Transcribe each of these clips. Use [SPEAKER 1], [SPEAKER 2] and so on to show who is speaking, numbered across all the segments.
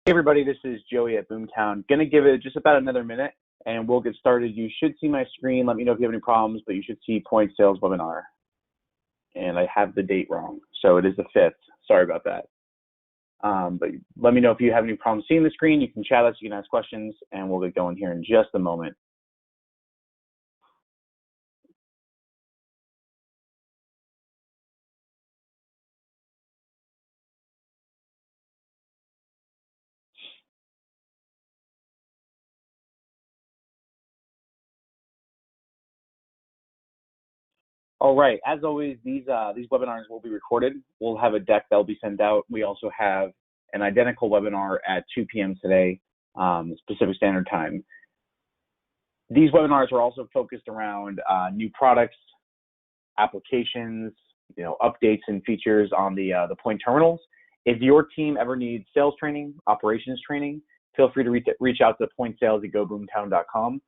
[SPEAKER 1] Hey everybody, this is Joey at Boomtown. Gonna give it just about another minute and we'll get started. You should see my screen. Let me know if you have any problems, but you should see Poynt Sales Webinar. And I have the date wrong, so it is the 5th. Sorry about that. But let me know if you have any problems seeing the screen. You can chat us, you can ask questions, and we'll get going here in just a moment. All right, as always, these webinars will be recorded. We'll have a deck that'll be sent out. We also have an identical webinar at 2 p.m. today, Pacific Standard Time. These webinars are also focused around new products, applications, updates and features on the Poynt terminals. If your team ever needs sales training, operations training, feel free to reach out to pointsales@goboomtown.com.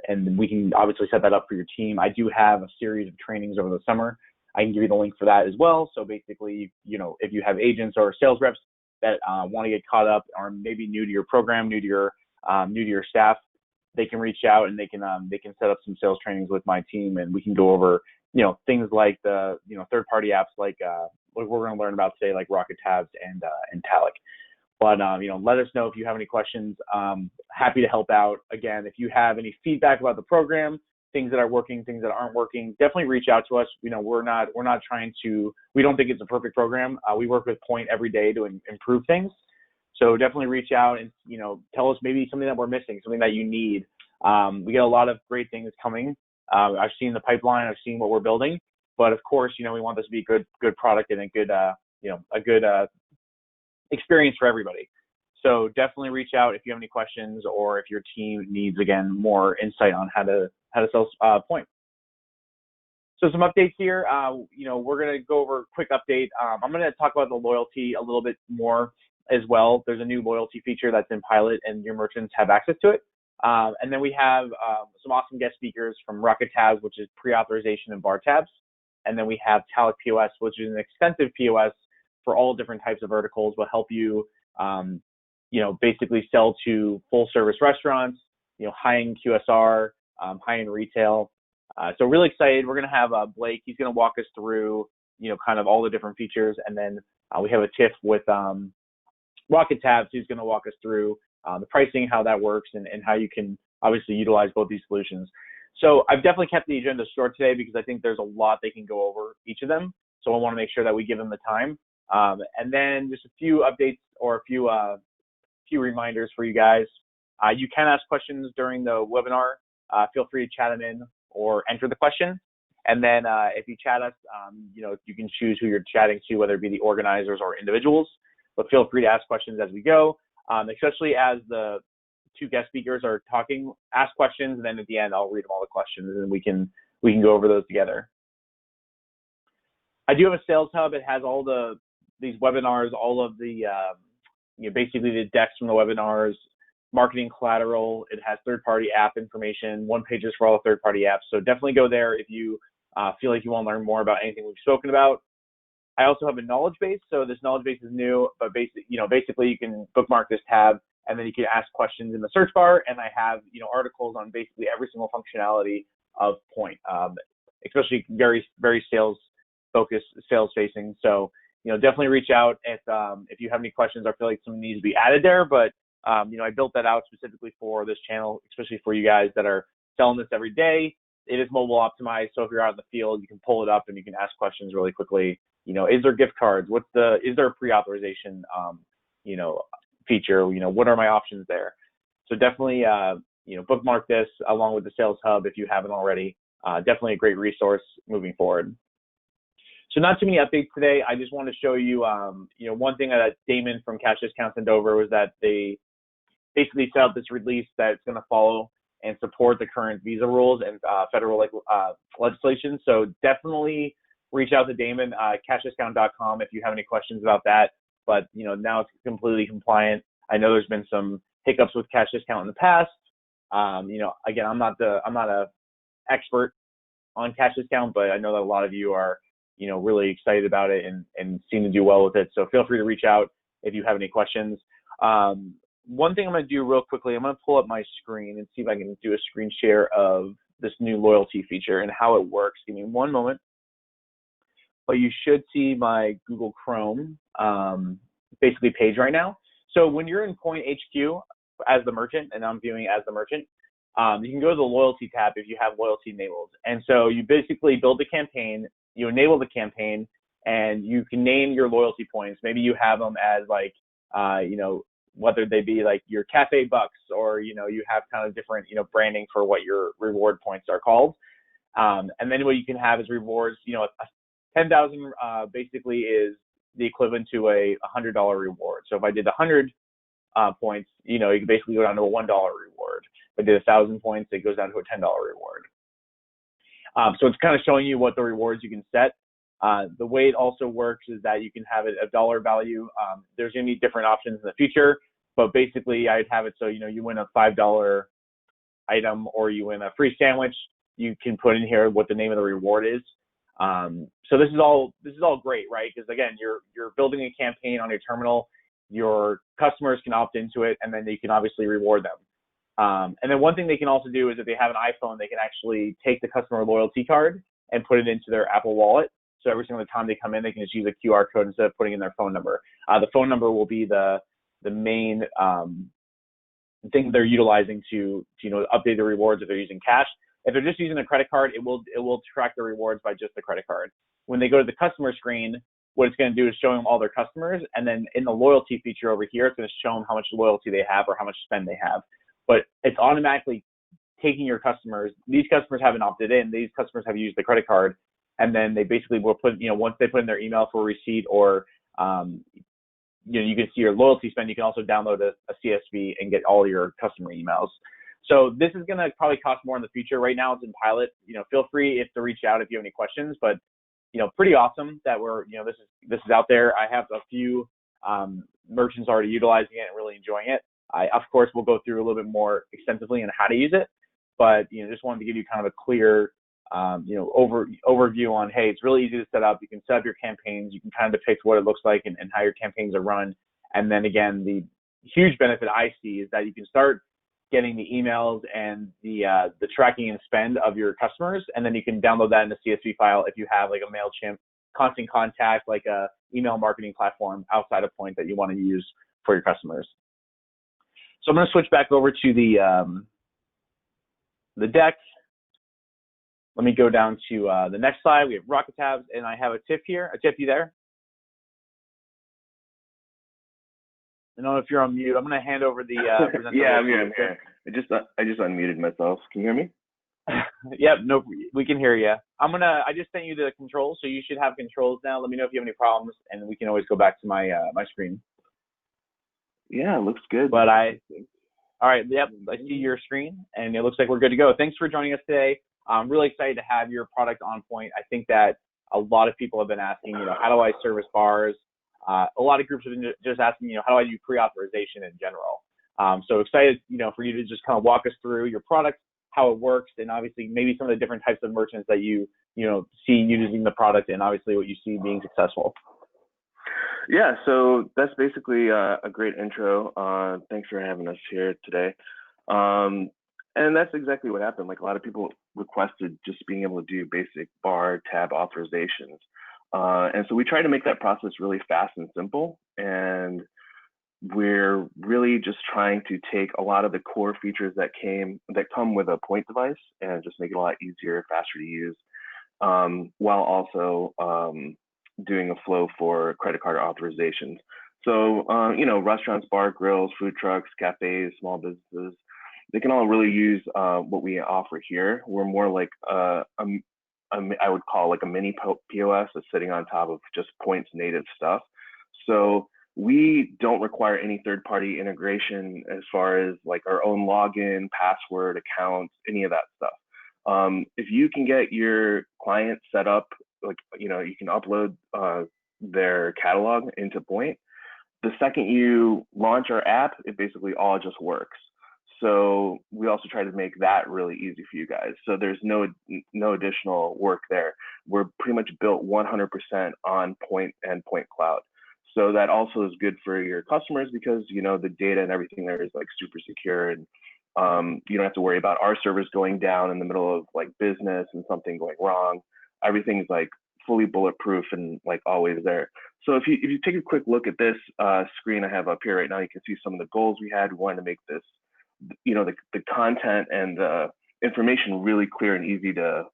[SPEAKER 1] And we can obviously set that up for your team. I do have a series of trainings over the summer. I can give you the link for that as well. So basically, if you have agents or sales reps that want to get caught up or maybe new to your program, new to your staff, they can reach out and they can set up some sales trainings with my team, and we can go over things like the third-party apps like what we're going to learn about today, like Rocket Tabs and Talic. But let us know if you have any questions. Happy to help out. Again, if you have any feedback about the program, things that are working, things that aren't working, definitely reach out to us. We're not trying to. We don't think it's a perfect program. We work with Poynt every day to improve things. So definitely reach out and tell us maybe something that we're missing, something that you need. We get a lot of great things coming. I've seen the pipeline. I've seen what we're building. But of course, we want this to be a good product and a good experience for everybody. So definitely reach out if you have any questions or if your team needs, again, more insight on how to sell Poynt. So some updates here. We're going to go over a quick update. I'm going to talk about the loyalty a little bit more as well. There's a new loyalty feature that's in pilot and your merchants have access to it. And then we have some awesome guest speakers from Rocket Tabs, which is pre-authorization and bar tabs. And then we have Talic POS, which is an extensive POS for all different types of verticals, will help you, basically sell to full service restaurants, high-end QSR, high-end retail. So really excited. We're going to have Blake. He's going to walk us through, kind of all the different features. And then we have a TIFF with Rocket Tabs, who's going to walk us through the pricing, how that works, and how you can obviously utilize both these solutions. So I've definitely kept the agenda short today because I think there's a lot they can go over each of them. So I want to make sure that we give them the time. And then just a few updates or a few reminders for you guys. You can ask questions during the webinar. Feel free to chat them in or enter the question. And then if you chat us, you can choose who you're chatting to, whether it be the organizers or individuals. But feel free to ask questions as we go, especially as the two guest speakers are talking. Ask questions, and then at the end, I'll read all the questions, and we can go over those together. I do have a sales hub. It has all these webinars, all of the basically the decks from the webinars, marketing collateral. It has third-party app information, one pages for all the third-party apps. So definitely go there if you feel like you want to learn more about anything we've spoken about. I also have a knowledge base. So this knowledge base is new, but basically you can bookmark this tab and then you can ask questions in the search bar. And I have articles on basically every single functionality of Poynt, especially very very sales focused, sales facing. So definitely reach out if you have any questions or feel like something needs to be added there. But I built that out specifically for this channel, especially for you guys that are selling this every day. It is mobile optimized, so if you're out in the field, you can pull it up and you can ask questions really quickly. Is there gift cards? Is there a pre-authorization feature? What are my options there? So definitely bookmark this along with the Sales Hub if you haven't already. Definitely a great resource moving forward. So not too many updates today. I just want to show you, one thing that Damon from Cash Discount sent over was that they basically set up this release that's going to follow and support the current visa rules and federal legislation. So definitely reach out to Damon, cashdiscount.com, if you have any questions about that. But now it's completely compliant. I know there's been some hiccups with Cash Discount in the past. Again, I'm not a expert on Cash Discount, but I know that a lot of you are really excited about it and seem to do well with it. So feel free to reach out if you have any questions. One thing I'm going to do real quickly, I'm going to pull up my screen and see if I can do a screen share of this new loyalty feature and how it works. Give me one moment. But you should see my Google Chrome basically page right now. So when you're in Poynt HQ as the merchant, and I'm viewing as the merchant, you can go to the loyalty tab if you have loyalty enabled. And so you basically build the campaign, you enable the campaign, and you can name your loyalty points. Maybe you have them as like, whether they be like your cafe bucks, or, you have kind of different, branding for what your reward points are called. And then what you can have is rewards, 10,000 basically is the equivalent to a $100 reward. So if I did 100 points, you can basically go down to a $1 reward. If I did 1,000 points, it goes down to a $10 reward. So it's kind of showing you what the rewards you can set. The way it also works is that you can have it a dollar value. There's going to be different options in the future, but basically I'd have it so, you win a $5 item or you win a free sandwich, you can put in here what the name of the reward is. So this is all great, right? Because again, you're building a campaign on your terminal, your customers can opt into it, and then you can obviously reward them. And then one thing they can also do is if they have an iPhone, they can actually take the customer loyalty card and put it into their Apple Wallet. So every single time they come in, they can just use a QR code instead of putting in their phone number. The phone number will be the main thing they're utilizing to update the rewards if they're using cash. If they're just using a credit card, it will track the rewards by just the credit card. When they go to the customer screen, what it's going to do is show them all their customers, and then in the loyalty feature over here, it's going to show them how much loyalty they have or how much spend they have. But it's automatically taking your customers. These customers haven't opted in. These customers have used the credit card, and then they basically will put, once they put in their email for a receipt or, you can see your loyalty spend. You can also download a CSV and get all your customer emails. So this is going to probably cost more in the future. Right now it's in pilot. Feel free to reach out if you have any questions, but pretty awesome that we're, this is out there. I have a few merchants already utilizing it and really enjoying it. I, of course, will go through a little bit more extensively on how to use it, but, just wanted to give you kind of a clear, overview on, hey, it's really easy to set up. You can set up your campaigns. You can kind of depict what it looks like and how your campaigns are run. And then again, the huge benefit I see is that you can start getting the emails and the tracking and spend of your customers, and then you can download that in a CSV file if you have like a MailChimp, Constant Contact, like a email marketing platform outside of Poynt that you want to use for your customers. So I'm going to switch back over to the deck. Let me go down to the next slide. We have rocket tabs, and I have a Tiff here. A Tiff, you there? I don't know if you're on mute. I'm going to hand over the presenter.
[SPEAKER 2] Yeah, I'm here. I just unmuted myself. Can you hear me?
[SPEAKER 1] Yep, no, we can hear you. I just sent you the controls, so you should have controls now. Let me know if you have any problems, and we can always go back to my my screen.
[SPEAKER 2] Yeah, it looks good.
[SPEAKER 1] But all right, yep, I see your screen, and it looks like we're good to go. Thanks for joining us today. I'm really excited to have your product on Poynt. I think that a lot of people have been asking, how do I service bars? A lot of groups have been just asking, how do I do pre-authorization in general? So excited, for you to just kind of walk us through your product, how it works, and obviously maybe some of the different types of merchants that you see using the product, and obviously what you see being successful.
[SPEAKER 2] Yeah, so that's basically a great intro. Thanks for having us here today. And that's exactly what happened. Like, a lot of people requested just being able to do basic bar tab authorizations. And so we try to make that process really fast and simple. And we're really just trying to take a lot of the core features that come with a Poynt device and just make it a lot easier, faster to use, while also doing a flow for credit card authorizations. So, restaurants, bar, grills, food trucks, cafes, small businesses, they can all really use what we offer here. We're more like I would call like a mini POS that's sitting on top of just Poynt's native stuff. So we don't require any third-party integration as far as like our own login, password, accounts, any of that stuff. If you can get your client set up, like, you can upload their catalog into Poynt. The second you launch our app, it basically all just works. So we also try to make that really easy for you guys. So there's no additional work there. We're pretty much built 100% on Poynt and Poynt Cloud. So that also is good for your customers because, you know, the data and everything there is like super secure, and you don't have to worry about our servers going down in the middle of like business and something going wrong. Everything's like fully bulletproof and like always there. So if you take a quick look at this screen I have up here right now, you can see some of the goals we had. We wanted to make this, you know, the content and the information really clear and easy to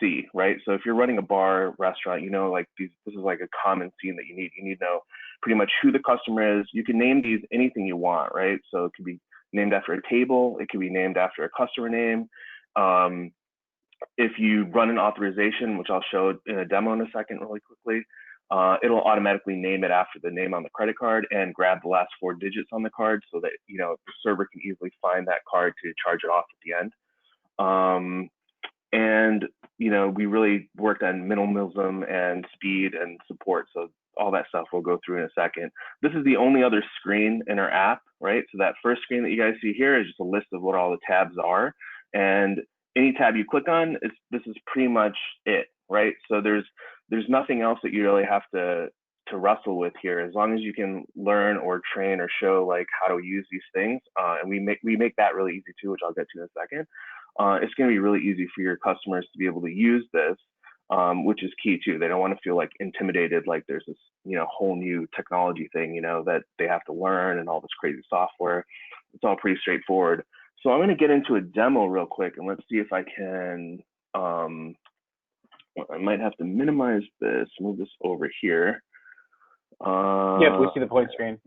[SPEAKER 2] see, right? So if you're running a bar, restaurant, you know, like this is like a common scene that you need. You need to know pretty much who the customer is. You can name these anything you want, right? So it could be named after a table. It could be named after a customer name. If you run an authorization, which I'll show in a demo in a second really quickly, it'll automatically name it after the name on the credit card and grab the last 4 digits on the card so that, you know, the server can easily find that card to charge it off at the end. And, you know, we really worked on minimalism and speed and support. So all that stuff we'll go through in a second. This is the only other screen in our app, right? So that first screen that you guys see here is just a list of what all the tabs are. And any tab you click on, this is pretty much it, right? So there's nothing else that you really have to wrestle with here. As long as you can learn or train or show like how to use these things, and we make that really easy too, which I'll get to in a second. It's going to be really easy for your customers to be able to use this, which is key too. They don't want to feel like intimidated, like there's this, you know, whole new technology thing, you know, that they have to learn and all this crazy software. It's all pretty straightforward. So I'm going to get into a demo real quick, and let's see if I can. I might have to minimize this, move this over here.
[SPEAKER 1] Yeah, we see the Poynt screen.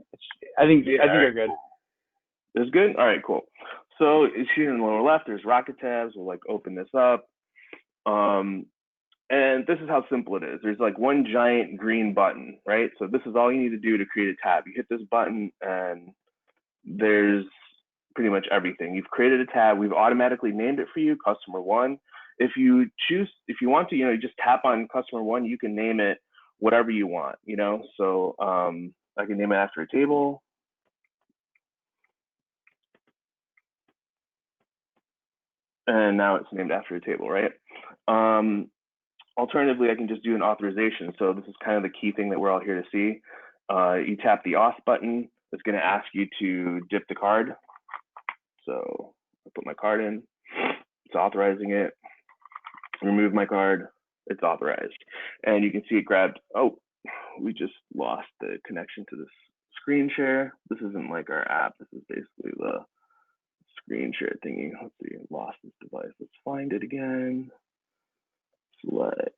[SPEAKER 1] I think you're good.
[SPEAKER 2] It's good? All right, cool. So it's here in the lower left, there's rocket tabs. We'll like open this up. And this is how simple it is. There's like one giant green button, right? So this is all you need to do to create a tab. You hit this button and there's pretty much everything. You've created a tab. We've automatically named it for you, customer 1. If you want to, you know, you just tap on customer 1, you can name it whatever you want, you know? So I can name it after a table. And now it's named after a table, right? Alternatively, I can just do an authorization. So this is kind of the key thing that we're all here to see. You tap the auth button. It's going to ask you to dip the card. So I put my card in. It's authorizing it. Remove my card. It's authorized. And you can see it grabbed. Oh, we just lost the connection to this screen share. This isn't like our app. This is basically the screen share thingy. Let's see, lost this device. Let's find it again. Select.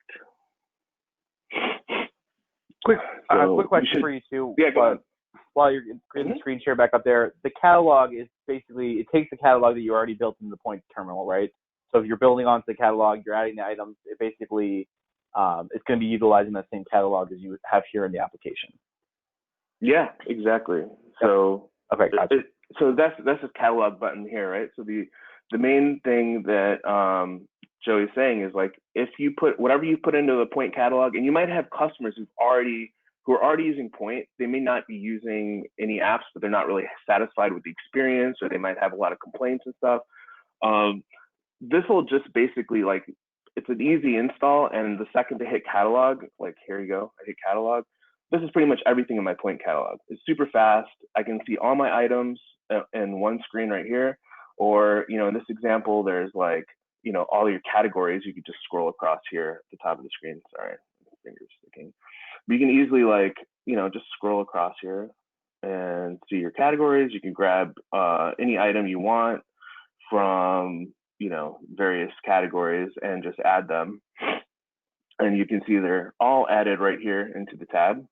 [SPEAKER 1] Quick question for you too.
[SPEAKER 2] Yeah, go ahead.
[SPEAKER 1] While you're creating the screen share back up there, the catalog is basically, it takes the catalog that you already built in the Poynt terminal, right? So if you're building onto the catalog, you're adding the items, it basically, it's going to be utilizing that same catalog as you have here in the application.
[SPEAKER 2] Yeah, exactly. Yep. So
[SPEAKER 1] okay, gotcha.
[SPEAKER 2] So that's a catalog button here, right? So the main thing that Joey's saying is like, if you put whatever you put into the Poynt catalog, and you might have customers who are already using Poynt, they may not be using any apps, but they're not really satisfied with the experience, or they might have a lot of complaints and stuff. This will just basically, like, it's an easy install, and the second to hit catalog, like here you go, I hit catalog. This is pretty much everything in my Poynt catalog. It's super fast. I can see all my items in one screen right here. Or, you know, in this example, there's like, you know, all your categories. You could just scroll across here at the top of the screen. Sorry, my finger's sticking. But you can easily, like, you know, just scroll across here and see your categories. You can grab any item you want from, you know, various categories and just add them. And you can see they're all added right here into the tab.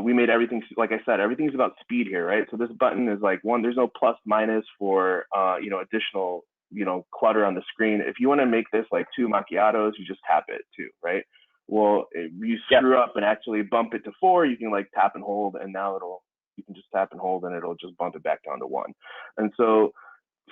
[SPEAKER 2] We made everything, like I said, everything's about speed here, right? So this button is like there's no plus minus for, you know, additional, you know, clutter on the screen. If you want to make this like 2 macchiatos, you just tap it too, right? Well, if you screw up and actually bump it to 4, you can like tap and hold, and now you can just tap and hold and it'll just bump it back down to 1. And so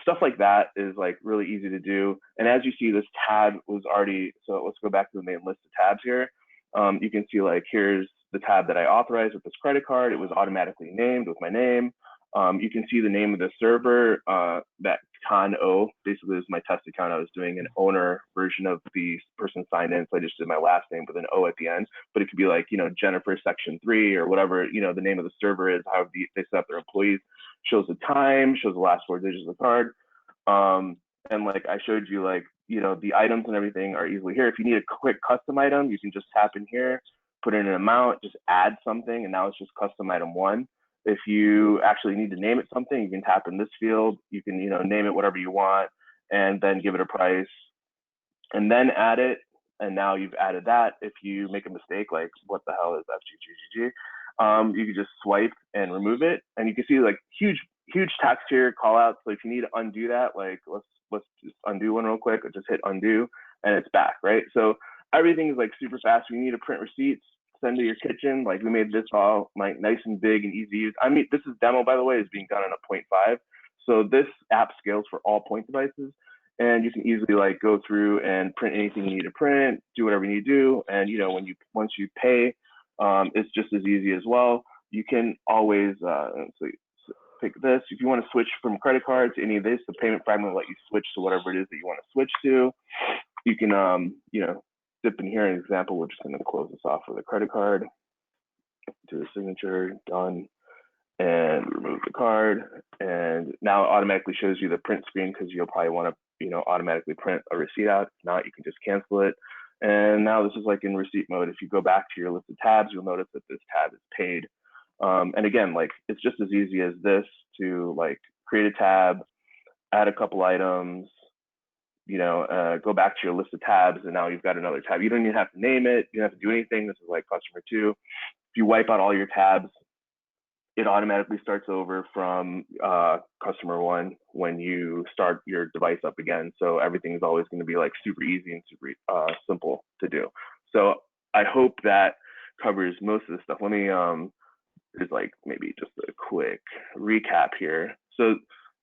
[SPEAKER 2] stuff like that is like really easy to do. And as you see, this tab was already, so let's go back to the main list of tabs here. You can see like, here's the tab that I authorized with this credit card. It was automatically named with my name. You can see the name of the server, that con O basically is my test account. I was doing an owner version of the person signed in, so I just did my last name with an O at the end. But it could be like, Jennifer section 3 or whatever, the name of the server is, how they set up their employees, shows the time, shows the last 4 digits of the card. And like I showed you, like, the items and everything are easily here. If you need a quick custom item, you can just tap in here, put in an amount, just add something, and now it's just custom item 1. If you actually need to name it something, you can tap in this field. You can, name it whatever you want, and then give it a price, and then add it. And now you've added that. If you make a mistake, like what the hell is FGGGG, you can just swipe and remove it, and you can see like huge text here, call out. So if you need to undo that, like let's just undo one real quick, or just hit undo, and it's back, right? So everything is like super fast. We need to print receipts, send to your kitchen. Like we made this all like nice and big and easy to use. I mean, this is demo, by the way, is being done on a Poynt 5. So this app scales for all Poynt devices, and you can easily like go through and print anything you need to print, do whatever you need to do. And once you pay, it's just as easy as well. You can always pick this. If you want to switch from credit card to any of this, the payment fragment will let you switch to whatever it is that you want to switch to. You can dip in here. An example, we're just going to close this off with a credit card, do a signature, done, and remove the card. And now it automatically shows you the print screen, because you'll probably want to automatically print a receipt out. If not, you can just cancel it. And now this is like in receipt mode. If you go back to your list of tabs, you'll notice that this tab is paid. And again, like it's just as easy as this to like create a tab, add a couple items, go back to your list of tabs, and now you've got another tab. You don't even have to name it. You don't have to do anything. This is like customer 2. If you wipe out all your tabs, it automatically starts over from customer 1 when you start your device up again. So everything is always going to be like super easy and super simple to do. So I hope that covers most of the stuff. Let me there's like maybe just a quick recap here. So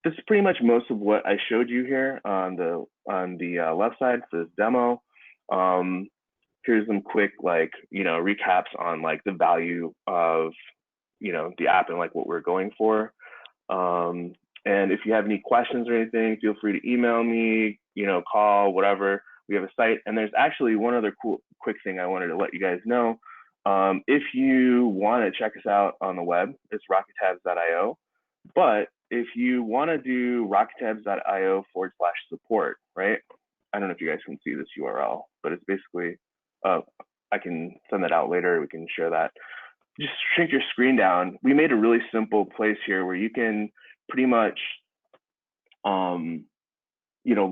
[SPEAKER 2] this is pretty much most of what I showed you here on the left side for this demo. Here's some quick recaps on like the value of the app and like what we're going for. And if you have any questions or anything, feel free to email me, call, whatever. We have a site, and there's actually one other quick thing I wanted to let you guys know. If you want to check us out on the web, it's rockettabs.io. But if you want to do rockettabs.io/support, right? I don't know if you guys can see this URL, but it's basically, I can send that out later. We can share that. Just shrink your screen down. We made a really simple place here where you can pretty much,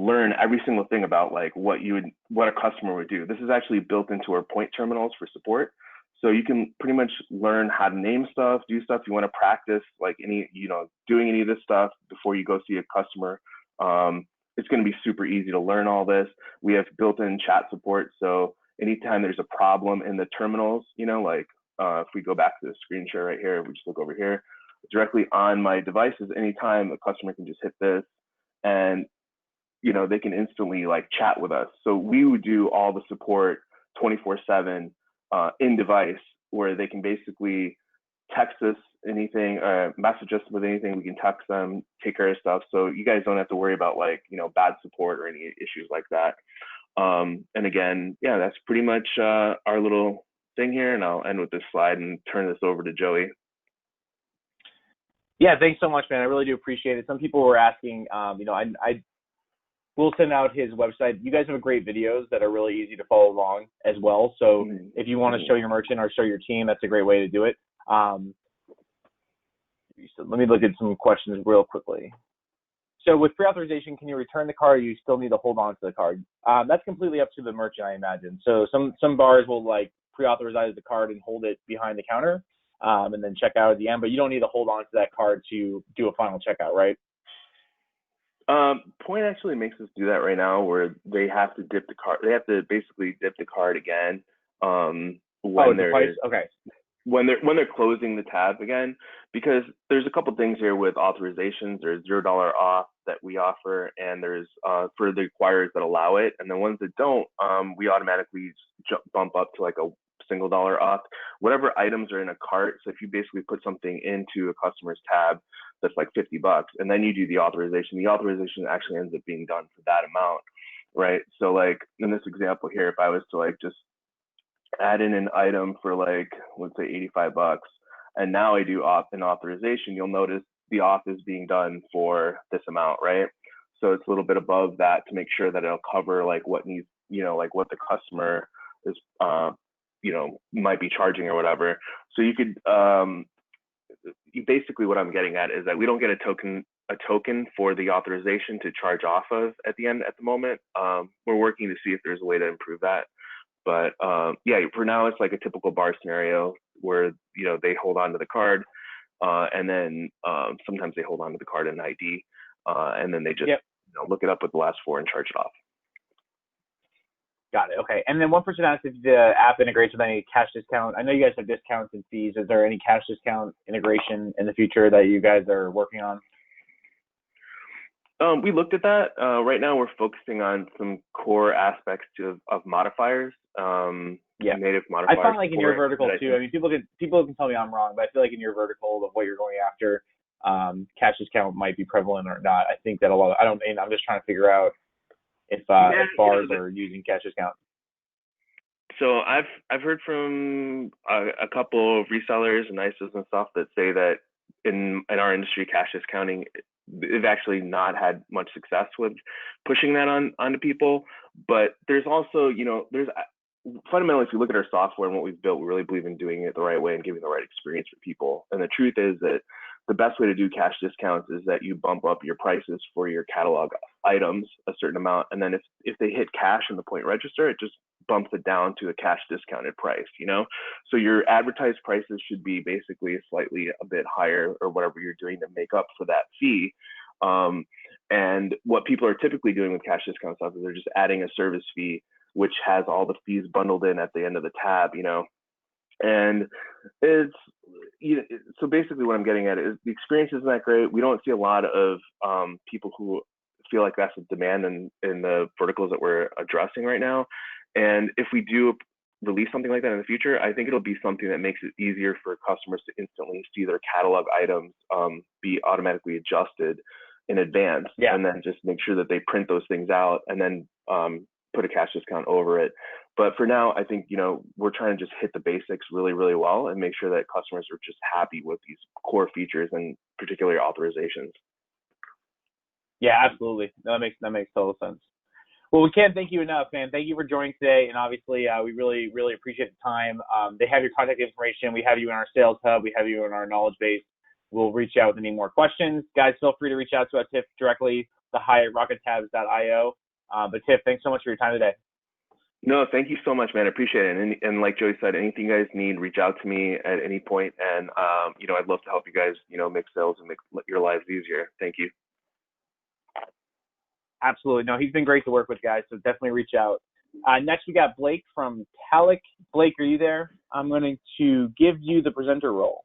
[SPEAKER 2] learn every single thing about like what a customer would do. This is actually built into our Poynt terminals for support. So you can pretty much learn how to name stuff, do stuff. You want to practice like doing any of this stuff before you go see a customer. It's going to be super easy to learn all this. We have built-in chat support. So anytime there's a problem in the terminals, if we go back to the screen share right here, we just look over here, directly on my devices, anytime a customer can just hit this, and they can instantly like chat with us. So we would do all the support 24/7 in device, where they can basically text us anything, message us with anything. We can text them, take care of stuff. So you guys don't have to worry about like bad support or any issues like that. And again, yeah, that's pretty much our little thing here, and I'll end with this slide and turn this over to Joey.
[SPEAKER 1] Yeah, thanks so much, man. I really do appreciate it. Some people were asking, I will send out his website. You guys have great videos that are really easy to follow along as well. So if you want to show your merchant or show your team, that's a great way to do it. So let me look at some questions real quickly. So with pre-authorization, can you return the card, or you still need to hold on to the card? That's completely up to the merchant, I imagine. So some bars will like pre-authorize the card and hold it behind the counter, and then check out at the end, but you don't need to hold on to that card to do a final checkout, right?
[SPEAKER 2] Poynt actually makes us do that right now, where they have to dip the card. They have to basically dip the card again when they're closing the tab again, because there's a couple things here with authorizations. There's $0 off that we offer, and there's for the acquirers that allow it, and the ones that don't, we automatically bump up to like a single dollar auth, whatever items are in a cart. So if you basically put something into a customer's tab that's like $50, and then you do the authorization actually ends up being done for that amount, right? So like in this example here, if I was to like just add in an item for like, let's say $85, and now I do an authorization, you'll notice the auth is being done for this amount, right? So it's a little bit above that to make sure that it'll cover like what needs, like what the customer is, might be charging or whatever. So you could, basically what I'm getting at is that we don't get a token for the authorization to charge off of at the moment. We're working to see if there's a way to improve that. But yeah, for now it's like a typical bar scenario where they hold on to the card, and then sometimes they hold on to the card and ID, and then they just look it up with the last four and charge it off.
[SPEAKER 1] Got it. Okay. And then one person asked if the app integrates with any cash discount. I know you guys have discounts and fees. Is there any cash discount integration in the future that you guys are working on?
[SPEAKER 2] We looked at that. Right now, we're focusing on some core aspects of modifiers. Native modifiers.
[SPEAKER 1] I found like in your vertical too. I mean, people can tell me I'm wrong, but I feel like in your vertical of what you're going after, cash discount might be prevalent or not. I think that I'm just trying to figure out if bars are using cash discount.
[SPEAKER 2] So I've heard from a couple of resellers and ISOs and stuff that say that in our industry, cash discounting, they've actually not had much success with pushing that onto people. But there's also, there's fundamentally, if you look at our software and what we've built, we really believe in doing it the right way and giving the right experience for people. And the truth is that the best way to do cash discounts is that you bump up your prices for your catalog items a certain amount. And then if they hit cash in the Poynt register, it just bumps it down to a cash discounted price, So your advertised prices should be basically slightly a bit higher or whatever you're doing to make up for that fee. And what people are typically doing with cash discount stuff is they're just adding a service fee, which has all the fees bundled in at the end of the tab, And it's, so basically what I'm getting at is the experience isn't that great. We don't see a lot of people who feel like that's a demand in the verticals that we're addressing right now. And if we do release something like that in the future, I think it'll be something that makes it easier for customers to instantly see their catalog items be automatically adjusted in advance, and then just make sure that they print those things out and then put a cash discount over it. But for now, I think, we're trying to just hit the basics really, really well and make sure that customers are just happy with these core features and particularly authorizations.
[SPEAKER 1] Yeah, absolutely. That makes total sense. Well, we can't thank you enough, man. Thank you for joining today. And obviously, we really, really appreciate the time. They have your contact information. We have you in our sales hub. We have you in our knowledge base. We'll reach out with any more questions. Guys, feel free to reach out to us, Tiff, directly, the hi@rockettabs.io. But Tiff, thanks so much for your time today.
[SPEAKER 2] No, thank you so much, man. I appreciate it. And like Joey said, anything you guys need, reach out to me at any point. And, I'd love to help you guys, make sales and make your lives easier. Thank you.
[SPEAKER 1] Absolutely. No, he's been great to work with, guys. So definitely reach out. Next, we got Blake from Talik. Blake, are you there? I'm going to give you the presenter role.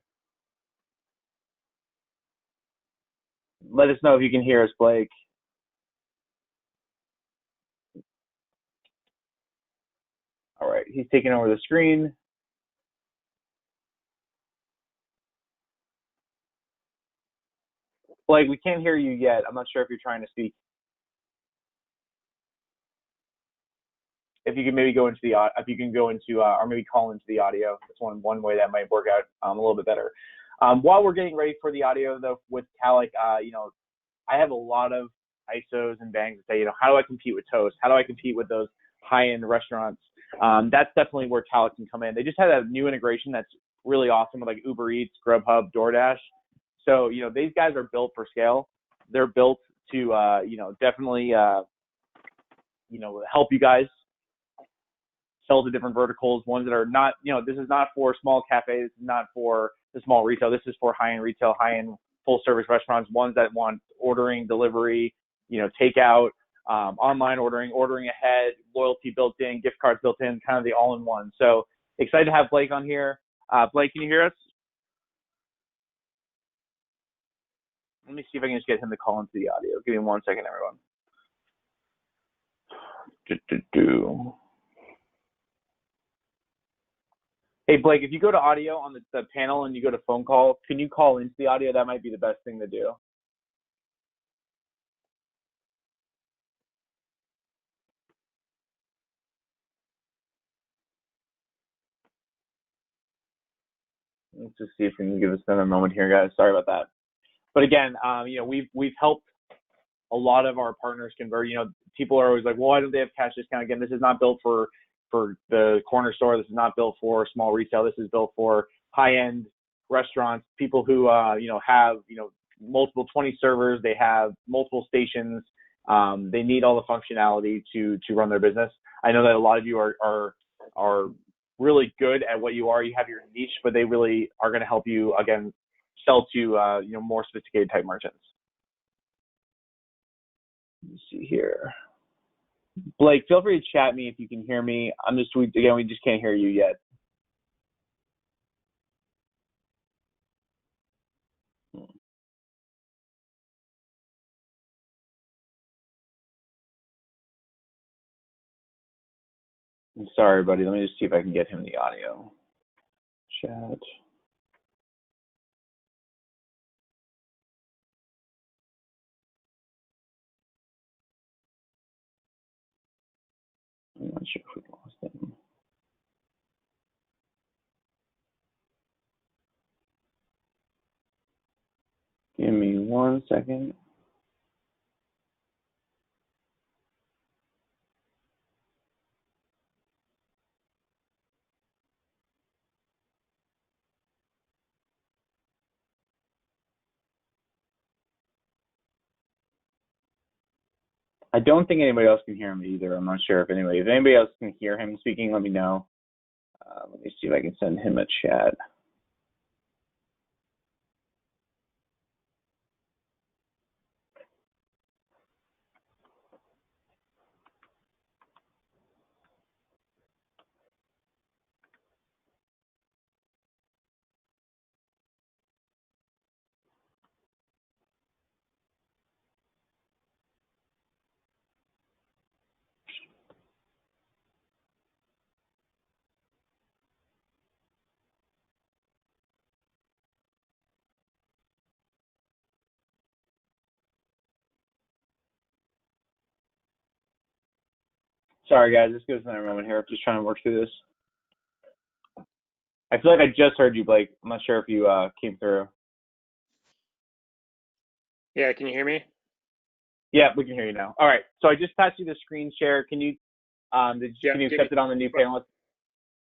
[SPEAKER 1] Let us know if you can hear us, Blake. All right, he's taking over the screen. Blake, we can't hear you yet. I'm not sure if you're trying to speak. If you can maybe go into or maybe call into the audio. That's one way that might work out a little bit better. While we're getting ready for the audio, though, with Talik, I have a lot of ISOs and banks that say, how do I compete with Toast? How do I compete with those high-end restaurants? That's definitely where Talik can come in. They just had a new integration that's really awesome with like Uber Eats, Grubhub, DoorDash. So, these guys are built for scale. They're built to, definitely, help you guys sell to different verticals, ones that are not, this is not for small cafes, not for the small retail. This is for high-end retail, high-end full-service restaurants, ones that want ordering, delivery, takeout, online ordering ahead, loyalty built in, gift cards built in, kind of the all-in-one. So excited to have Blake on here. Blake, can you hear us? Let me see if I can just get him to call into the audio. Give me 1 second, everyone. Hey, Blake, if you go to audio on the panel and you go to phone call, can you call into the audio? That might be the best thing to do. Let's just see if we can give us another moment here, guys. Sorry about that. But again, we've helped a lot of our partners convert. People are always like, well, why don't they have cash discount? Again, this is not built for the corner store. This is not built for small retail. This is built for high-end restaurants, people who have multiple 20 servers. They have multiple stations. They need all the functionality to run their business. I know that a lot of you are really good at what you are. You have your niche, but they really are going to help you again sell to more sophisticated type merchants. Let me see here. Blake, feel free to chat me if you can hear me. We just can't hear you yet. I'm sorry, buddy. Let me just see if I can get him the audio. Chat. I'm not sure if we lost him. Give me 1 second. I don't think anybody else can hear him either. I'm not sure if anybody else can hear him speaking, let me know. Let me see if I can send him a chat. Sorry, guys. This goes another moment here. I'm just trying to work through this. I feel like I just heard you, Blake. I'm not sure if you came through.
[SPEAKER 3] Yeah, can you hear me?
[SPEAKER 1] Yeah, we can hear you now. All right. So I just passed you the screen share. Can you can you accept it on the new panelist?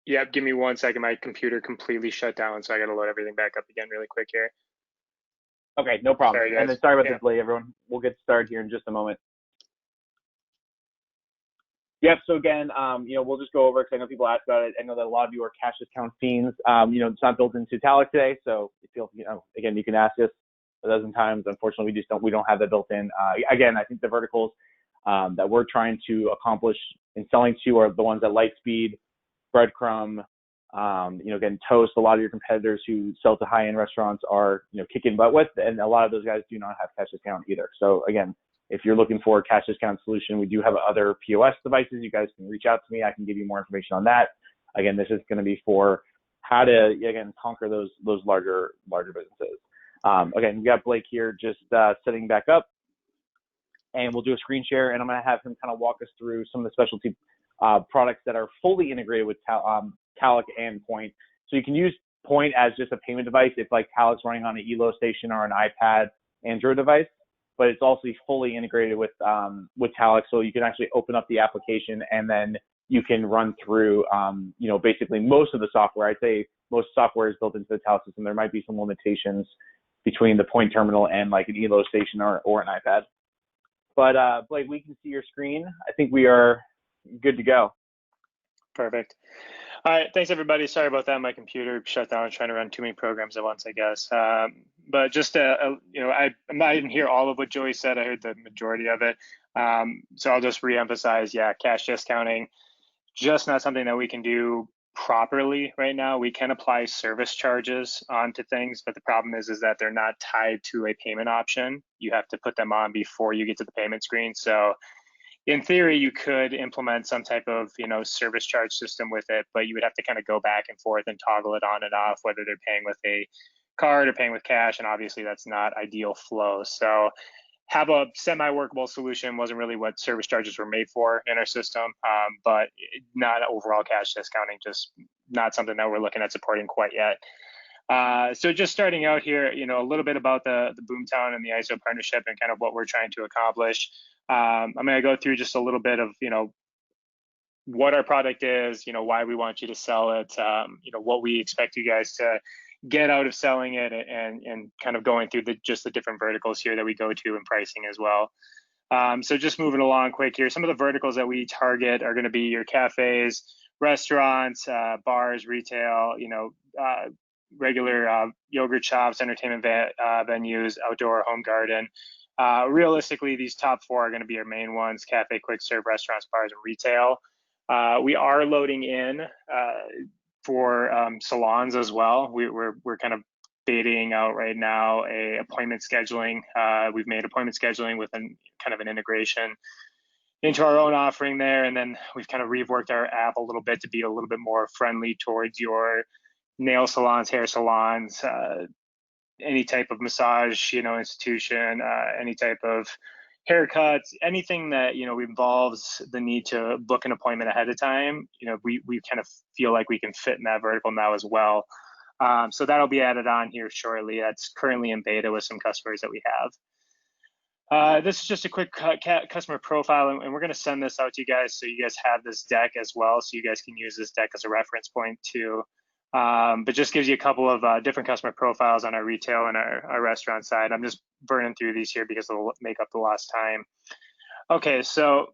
[SPEAKER 3] Yeah, give me 1 second. My computer completely shut down, so I got to load everything back up again really quick here.
[SPEAKER 1] Okay, no problem.
[SPEAKER 3] Sorry, guys.
[SPEAKER 1] And then sorry about the delay, everyone. We'll get started here in just a moment. Yep. So again, we'll just go over because I know people ask about it. I know that a lot of you are cash discount fiends. It's not built into Talic today, so again, you can ask us a dozen times. Unfortunately, we don't have that built in. Again, I think the verticals that we're trying to accomplish in selling to are the ones that Lightspeed, Breadcrumb, again, Toast. A lot of your competitors who sell to high-end restaurants are kicking butt with, and a lot of those guys do not have cash discount either. So again, if you're looking for a cash discount solution, we do have other POS devices. You guys can reach out to me. I can give you more information on that. Again, this is going to be for how to, again, conquer those larger businesses. Again, we got Blake here just setting back up, and we'll do a screen share, and I'm going to have him kind of walk us through some of the specialty products that are fully integrated with Talic and Poynt. So you can use Poynt as just a payment device if like Talic's running on an ELO station or an iPad Android device. But it's also fully integrated with Talic, so you can actually open up the application and then you can run through, basically most of the software. I'd say most software is built into the Talic system. There might be some limitations between the Poynt terminal and like an ELO station or an iPad. But Blake, we can see your screen. I think we are good to go.
[SPEAKER 3] Perfect. All right, thanks everybody. Sorry about that. My computer shut down. I'm trying to run too many programs at once, I guess. But just I didn't hear all of what Joey said. I heard the majority of it. So I'll just reemphasize, yeah, cash discounting, just not something that we can do properly right now. We can apply service charges onto things, but the problem is that they're not tied to a payment option. You have to put them on before you get to the payment screen. So in theory, you could implement some type of, service charge system with it, but you would have to kind of go back and forth and toggle it on and off, whether they're paying with a card or paying with cash. And obviously that's not ideal flow. So have a semi-workable solution wasn't really what service charges were made for in our system, but not overall cash discounting, just not something that we're looking at supporting quite yet. So just starting out here, a little bit about the Boomtown and the ISO partnership and kind of what we're trying to accomplish. I'm going to go through just a little bit of, what our product is, why we want you to sell it, what we expect you guys to get out of selling it, and kind of going through just the different verticals here that we go to and pricing as well. So just moving along quick here, some of the verticals that we target are going to be your cafes, restaurants, bars, retail, regular yogurt shops, entertainment venues, outdoor, home garden. Realistically, these top 4 are going to be our main ones: cafe, quick serve, restaurants, bars, and retail. We are loading in for salons as well. We're kind of betaing out right now a appointment scheduling. We've made appointment scheduling with kind of an integration into our own offering there, and then we've kind of reworked our app a little bit to be a little bit more friendly towards your nail salons, hair salons, any type of massage, institution, any type of haircuts, anything that, involves the need to book an appointment ahead of time. We kind of feel like we can fit in that vertical now as well. So that'll be added on here shortly. That's currently in beta with some customers that we have. This is just a quick customer profile, and we're going to send this out to you guys so you guys have this deck as well, so you guys can use this deck as a reference point too. But just gives you a couple of different customer profiles on our retail and our restaurant side. I'm just burning through these here because they'll make up the lost time. Okay, so,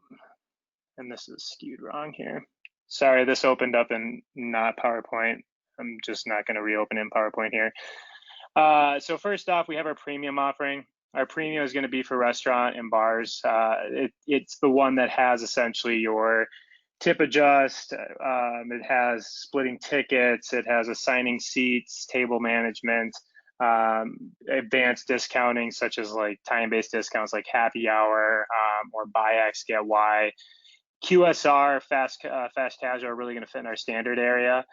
[SPEAKER 3] and this is skewed wrong here. Sorry, this opened up in not PowerPoint. I'm just not going to reopen in PowerPoint here. So first off, we have our premium offering. Our premium is going to be for restaurant and bars. It's the one that has essentially your tip adjust, it has splitting tickets, it has assigning seats, table management, advanced discounting such as like time-based discounts like happy hour or buy X get Y. QSR, fast casual, are really going to fit in our standard area.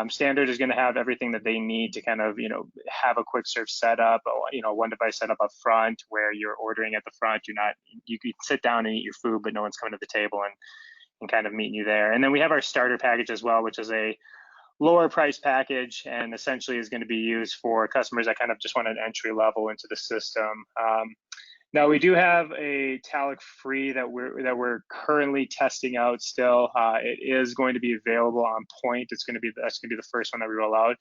[SPEAKER 3] Standard is going to have everything that they need to kind of, have a quick serve setup, one device setup up front where you're ordering at the front. You can sit down and eat your food, but no one's coming to the table and kind of meeting you there. And then we have our starter package as well, which is a lower price package and essentially is going to be used for customers that kind of just want an entry level into the system. Now we do have a Talic free that we're currently testing out still. It is going to be available on Poynt. That's going to be the first one that we roll out.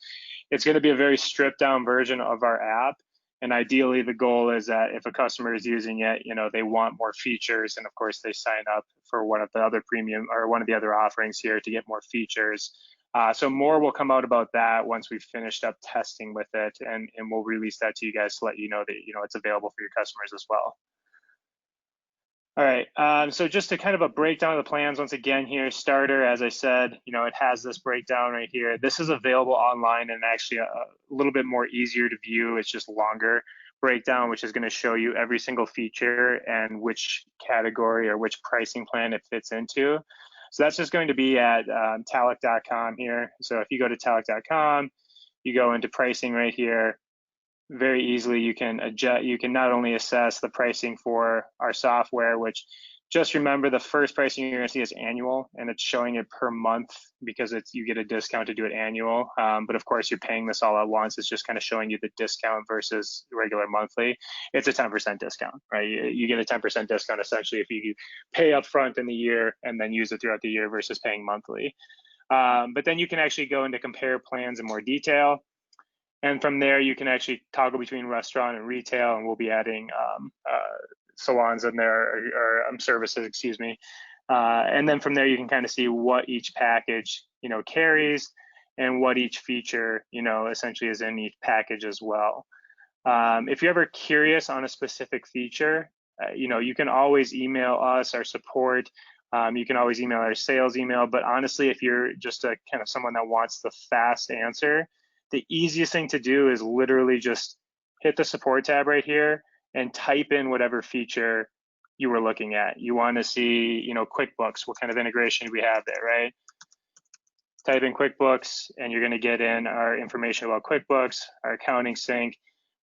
[SPEAKER 3] It's going to be a very stripped down version of our app. And ideally, the goal is that if a customer is using it, they want more features, and of course they sign up for one of the other premium or one of the other offerings here to get more features. So more will come out about that once we've finished up testing with it, and we'll release that to you guys to let you know that it's available for your customers as well. All right, so just to kind of a breakdown of the plans, once again here, starter, as I said, it has this breakdown right here. This is available online and actually a little bit more easier to view. It's just longer breakdown, which is going to show you every single feature and which category or which pricing plan it fits into. So that's just going to be at talic.com here. So if you go to talic.com, you go into pricing right here. Very easily you can not only assess the pricing for our software, which just remember the first pricing you're going to see is annual, and it's showing it per month because you get a discount to do it annual. But of course you're paying this all at once. It's just kind of showing you the discount versus regular monthly. It's a 10% discount, right? You get a 10% discount essentially if you pay up front in the year and then use it throughout the year versus paying monthly. But then you can actually go into compare plans in more detail. And from there, you can actually toggle between restaurant and retail, and we'll be adding salons in there, or services, excuse me. And then from there, you can kind of see what each package, carries and what each feature, essentially is in each package as well. If you're ever curious on a specific feature, you can always email us, our support. You can always email our sales email. But honestly, if you're just a kind of someone that wants the fast answer, the easiest thing to do is literally just hit the support tab right here and type in whatever feature you were looking at. You want to see, you know, QuickBooks, what kind of integration do we have there, right? Type in QuickBooks and you're going to get in our information about QuickBooks, our accounting sync,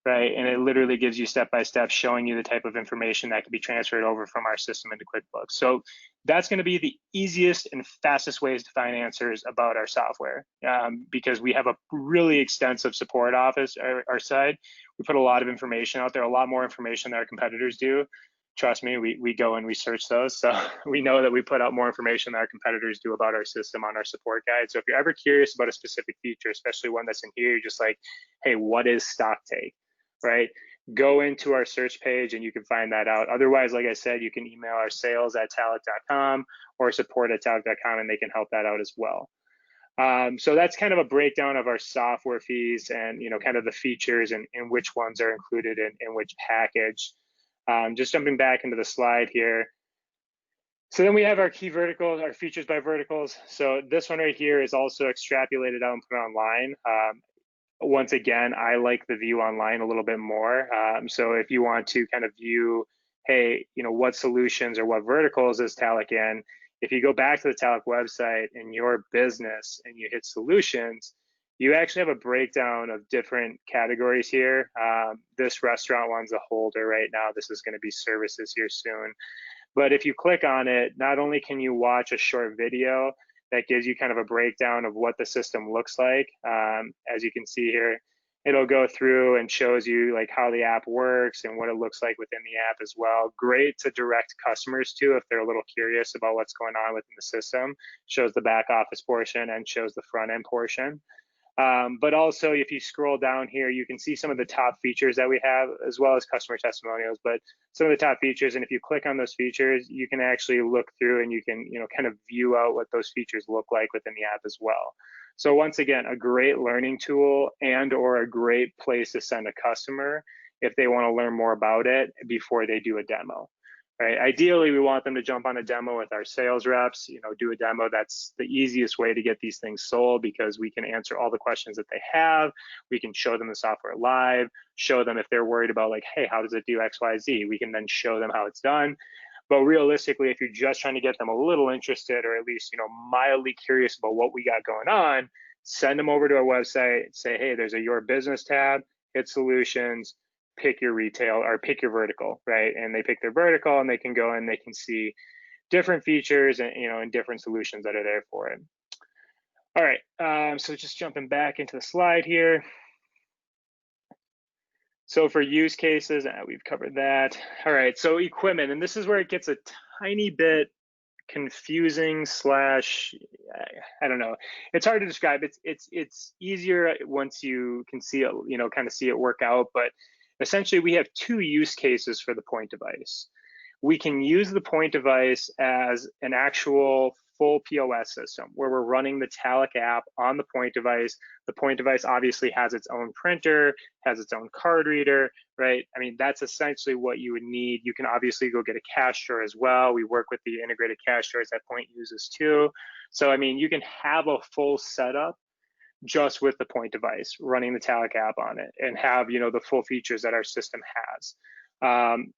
[SPEAKER 3] right? And it literally gives you step-by-step showing you the type of information that can be transferred over from our system into QuickBooks. So that's going to be the easiest and fastest ways to find answers about our software, because we have a really extensive support office, our side. We put a lot of information out there, a lot more information than our competitors do. Trust me, we go and we search those. So we know that we put out more information than our competitors do about our system on our support guide. So if you're ever curious about a specific feature, especially one that's in here, you're just like, hey, what is stock take, right? Go into our search page and you can find that out. Otherwise, like I said, you can email our sales@talic.com or support@talic.com and they can help that out as well. So that's kind of a breakdown of our software fees and, you know, kind of the features and which ones are included in which package. Just jumping back into the slide here. So then we have our key verticals, our features by verticals. So this one right here is also extrapolated out and put online. Once again, I like the view online a little bit more. So if you want to kind of view, hey, you know, what solutions or what verticals is Talic in, if you go back to the Talic website in your business and you hit solutions, you actually have a breakdown of different categories here. This restaurant one's a holder right now. This is going to be services here soon. But if you click on it, not only can you watch a short video that gives you kind of a breakdown of what the system looks like. As you can see here, it'll go through and shows you like how the app works and what it looks like within the app as well. Great to direct customers to if they're a little curious about what's going on within the system. Shows the back office portion and shows the front end portion. But also, if you scroll down here, you can see some of the top features that we have, as well as customer testimonials, but some of the top features. And if you click on those features, you can actually look through and you can, you know, kind of view out what those features look like within the app as well. So once again, a great learning tool and or a great place to send a customer if they want to learn more about it before they do a demo. Right? Ideally, we want them to jump on a demo with our sales reps, you know, do a demo. That's the easiest way to get these things sold because we can answer all the questions that they have. We can show them the software live, show them if they're worried about like, hey, how does it do X, Y, Z? We can then show them how it's done. But realistically, if you're just trying to get them a little interested or at least, you know, mildly curious about what we got going on, send them over to our website, say, hey, there's a Your Business tab, hit solutions, pick your retail or pick your vertical, right? And they pick their vertical and they can go and they can see different features and, you know, and different solutions that are there for it. All right, so just jumping back into the slide here. So for use cases, we've covered that. All right, so equipment, and this is where it gets a tiny bit confusing slash, I don't know. It's hard to describe. It's easier once you can see it, you know, kind of see it work out, but essentially, we have two use cases for the Poynt device. We can use the Poynt device as an actual full POS system where we're running the Talic app on the Poynt device. The Poynt device obviously has its own printer, has its own card reader, right? I mean, that's essentially what you would need. You can obviously go get a cash drawer as well. We work with the integrated cash drawers that Poynt uses too. So, I mean, you can have a full setup just with the Poynt device, running the Talic app on it and have, you know, the full features that our system has.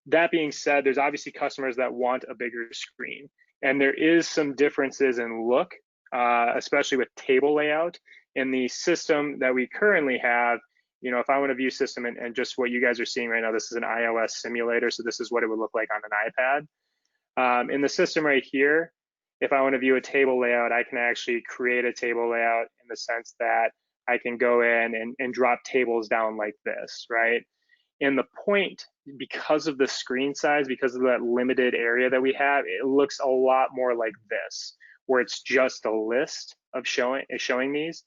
[SPEAKER 3] That being said, there's obviously customers that want a bigger screen. And there is some differences in look, especially with table layout. In the system that we currently have, you know, if I want to view system and just what you guys are seeing right now, this is an iOS simulator. So this is what it would look like on an iPad. In the system right here, if I want to view a table layout, I can actually create a table layout in the sense that I can go in and drop tables down like this, right? In the Poynt, because of the screen size, because of that limited area that we have, it looks a lot more like this, where it's just a list of showing these.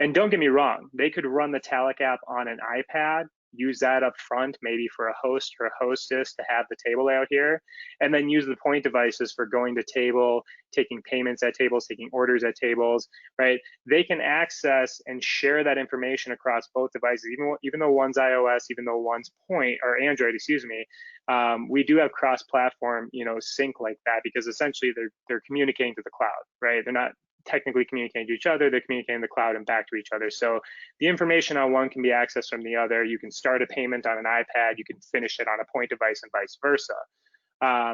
[SPEAKER 3] And don't get me wrong, they could run the Talic app on an iPad, use that up front, maybe for a host or a hostess to have the table layout here, and then use the Poynt devices for going to table, taking payments at tables, taking orders at tables, right? They can access and share that information across both devices, even though one's iOS, even though one's Poynt or Android, excuse me. We do have cross-platform, you know, sync like that because essentially they're communicating to the cloud, right? They're not technically communicating to each other, they're communicating in the cloud and back to each other. So the information on one can be accessed from the other. You can start a payment on an iPad, you can finish it on a Poynt device and vice versa.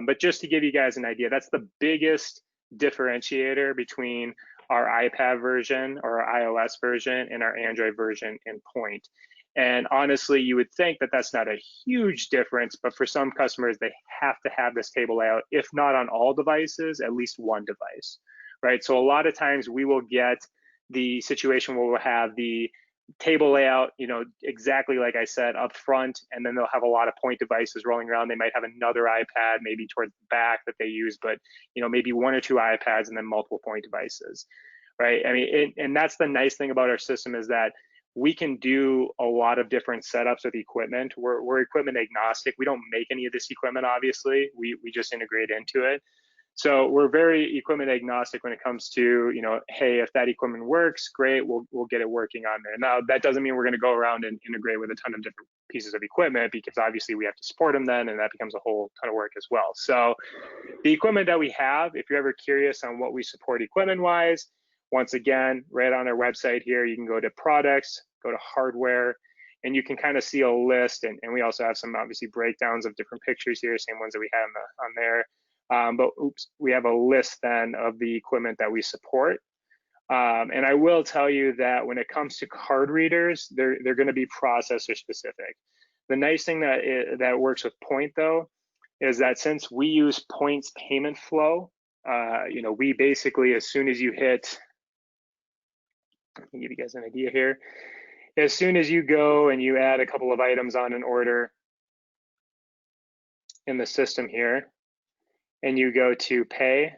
[SPEAKER 3] But just to give you guys an idea, that's the biggest differentiator between our iPad version or our iOS version and our Android version in Poynt. And honestly, you would think that that's not a huge difference, but for some customers, they have to have this table layout, if not on all devices, at least one device, right? So a lot of times we will get the situation where we'll have the table layout, exactly like I said, up front, and then they'll have a lot of Poynt devices rolling around. They might have another iPad maybe towards the back that they use, but maybe one or two iPads and then multiple Poynt devices, right? I mean, and that's the nice thing about our system, is that we can do a lot of different setups with equipment. We're equipment agnostic. We don't make any of this equipment, obviously. We just integrate into it. So we're very equipment agnostic when it comes to, hey, if that equipment works, great, we'll get it working on there. Now, that doesn't mean we're going to go around and integrate with a ton of different pieces of equipment, because obviously we have to support them then, and that becomes a whole ton of work as well. So the equipment that we have, if you're ever curious on what we support equipment-wise, once again, right on our website here, you can go to products, go to hardware, and you can kind of see a list. And we also have some obviously breakdowns of different pictures here, same ones that we had on there. But we have a list then of the equipment that we support. And I will tell you that when it comes to card readers, they're going to be processor specific. The nice thing that works with Poynt, though, is that since we use Poynt's payment flow, we basically, as soon as you hit, let me give you guys an idea here. As soon as you go and you add a couple of items on an order in the system here, and you go to pay,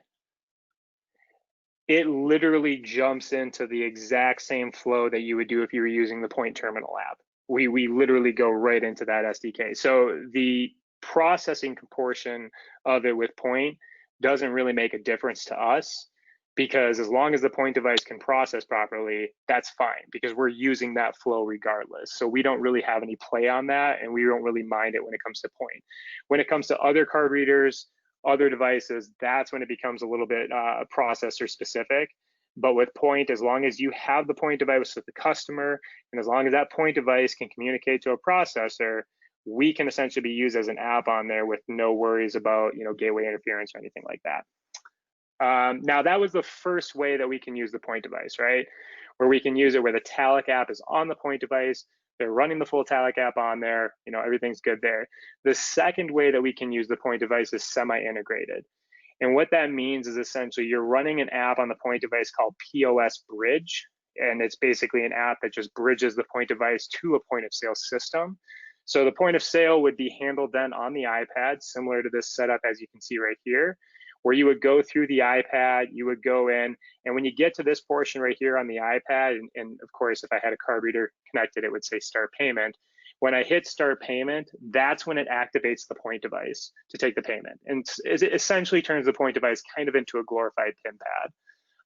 [SPEAKER 3] it literally jumps into the exact same flow that you would do if you were using the Poynt terminal app. We literally go right into that SDK. So the processing portion of it with Poynt doesn't really make a difference to us, because as long as the Poynt device can process properly, that's fine, because we're using that flow regardless. So we don't really have any play on that, and we don't really mind it when it comes to Poynt. When it comes to other card readers, other devices, that's when it becomes a little bit processor specific. But with Poynt, as long as you have the Poynt device with the customer, and as long as that Poynt device can communicate to a processor, we can essentially be used as an app on there with no worries about gateway interference or anything like that. Now, that was the first way that we can use the Poynt device, right? Where we can use it where the Talic app is on the Poynt device, they're running the full Talic app on there, everything's good there. The second way that we can use the Poynt device is semi-integrated. And what that means is essentially you're running an app on the Poynt device called POS Bridge, and it's basically an app that just bridges the Poynt device to a point of sale system. So the point of sale would be handled then on the iPad, similar to this setup as you can see right here, where you would go through the iPad, you would go in, and when you get to this portion right here on the iPad, and of course, if I had a card reader connected, it would say start payment. When I hit start payment, that's when it activates the Poynt device to take the payment. And it essentially turns the Poynt device kind of into a glorified PIN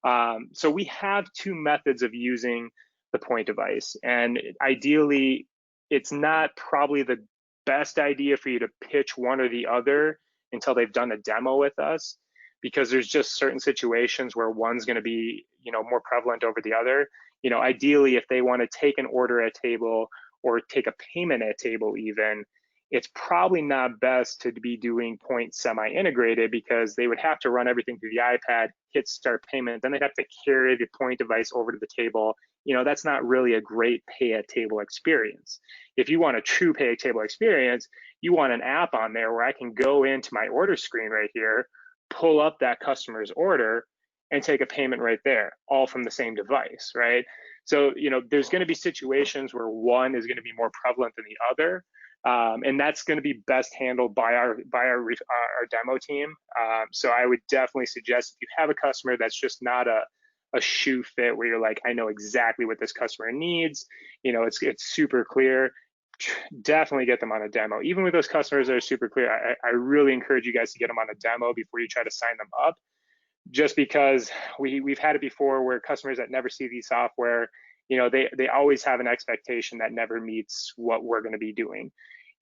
[SPEAKER 3] pad. So we have two methods of using the Poynt device. And ideally, it's not probably the best idea for you to pitch one or the other until they've done a demo with us, because there's just certain situations where one's going to be more prevalent over the other. Ideally, if they want to take an order at table or take a payment at table even, it's probably not best to be doing Poynt semi-integrated, because they would have to run everything through the iPad, hit start payment, then they'd have to carry the Poynt device over to the table. That's not really a great pay at table experience. If you want a true pay at table experience, you want an app on there where I can go into my order screen right here, pull up that customer's order, and take a payment right there, all from the same device, right? So, there's going to be situations where one is going to be more prevalent than the other, and that's going to be best handled by our demo team. So I would definitely suggest, if you have a customer that's just not a shoe fit, where you're like, I know exactly what this customer needs, it's super clear, definitely get them on a demo. Even with those customers that are super clear, I really encourage you guys to get them on a demo before you try to sign them up, just because we've had it before where customers that never see the software, they always have an expectation that never meets what we're going to be doing.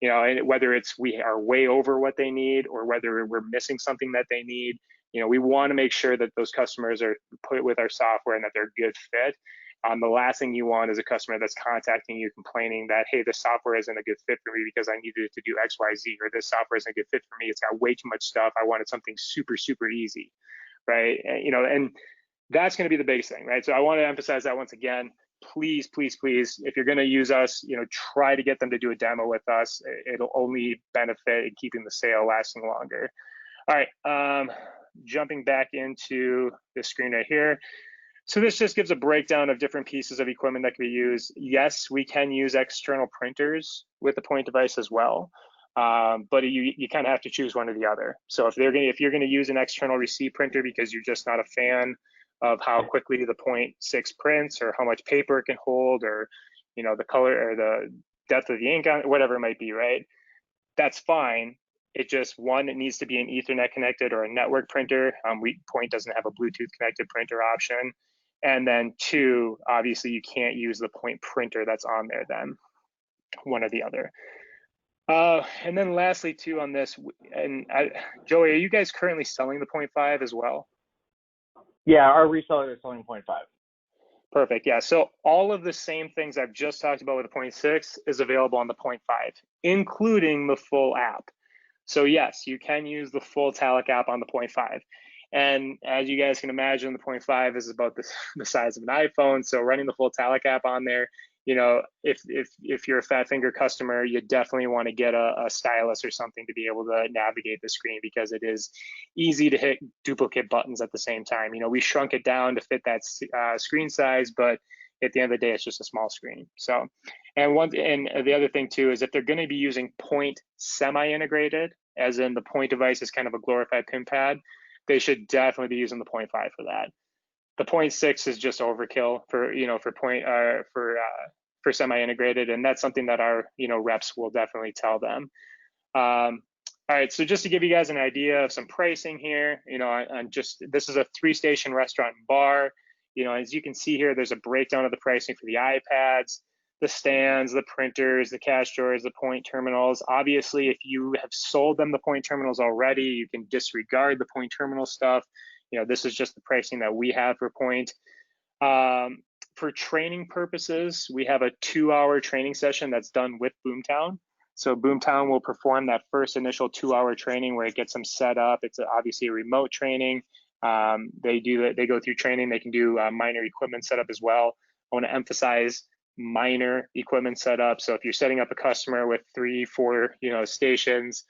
[SPEAKER 3] And whether it's we are way over what they need, or whether we're missing something that they need, we want to make sure that those customers are put with our software and that they're a good fit. The last thing you want is a customer that's contacting you complaining that, hey, this software isn't a good fit for me because I needed it to do X, Y, Z, or this software isn't a good fit for me. It's got way too much stuff. I wanted something super, super easy, right? And that's going to be the biggest thing, right? So I want to emphasize that once again. Please, please, please, if you're going to use us, try to get them to do a demo with us. It'll only benefit in keeping the sale lasting longer. All right, jumping back into the screen right here. So this just gives a breakdown of different pieces of equipment that can be used. Yes, we can use external printers with the Poynt device as well, but you kind of have to choose one or the other. So if you're gonna use an external receipt printer because you're just not a fan of how quickly the Poynt 6 prints or how much paper it can hold, or the color or the depth of the ink on it, whatever it might be, right? That's fine. It needs to be an Ethernet connected or a network printer. Poynt doesn't have a Bluetooth connected printer option. And then 2, obviously you can't use the Poynt printer that's on there then, one or the other. And then lastly too on this, Joey, are you guys currently selling the Poynt 5 as well?
[SPEAKER 1] Yeah, our reseller is selling Poynt 5.
[SPEAKER 3] Perfect, yeah. So all of the same things I've just talked about with the Poynt 6 is available on the Poynt 5, including the full app. So yes, you can use the full Talic app on the Poynt 5. And as you guys can imagine, the Poynt 5 is about the size of an iPhone. So running the full Talic app on there, if you're a Fat Finger customer, you definitely want to get a stylus or something to be able to navigate the screen, because it is easy to hit duplicate buttons at the same time. We shrunk it down to fit that screen size, but at the end of the day, it's just a small screen. So, and the other thing too is if they're going to be using Poynt semi-integrated, as in the Poynt device is kind of a glorified pin pad, they should definitely be using the Poynt 5 for that. The Poynt 6 is just overkill for semi-integrated, and that's something that our reps will definitely tell them. All right, so just to give you guys an idea of some pricing here, this is a 3-station restaurant and bar. As you can see here, there's a breakdown of the pricing for the iPads, the stands, the printers, the cash drawers, the Poynt terminals. Obviously, if you have sold them the Poynt terminals already, you can disregard the Poynt terminal stuff. This is just the pricing that we have for Poynt. For training purposes, we have a 2-hour training session that's done with Boomtown. So Boomtown will perform that first initial 2-hour training where it gets them set up. It's obviously a remote training. They go through training. They can do minor equipment setup as well. I want to emphasize minor equipment setup. So if you're setting up a customer with 3-4 stations,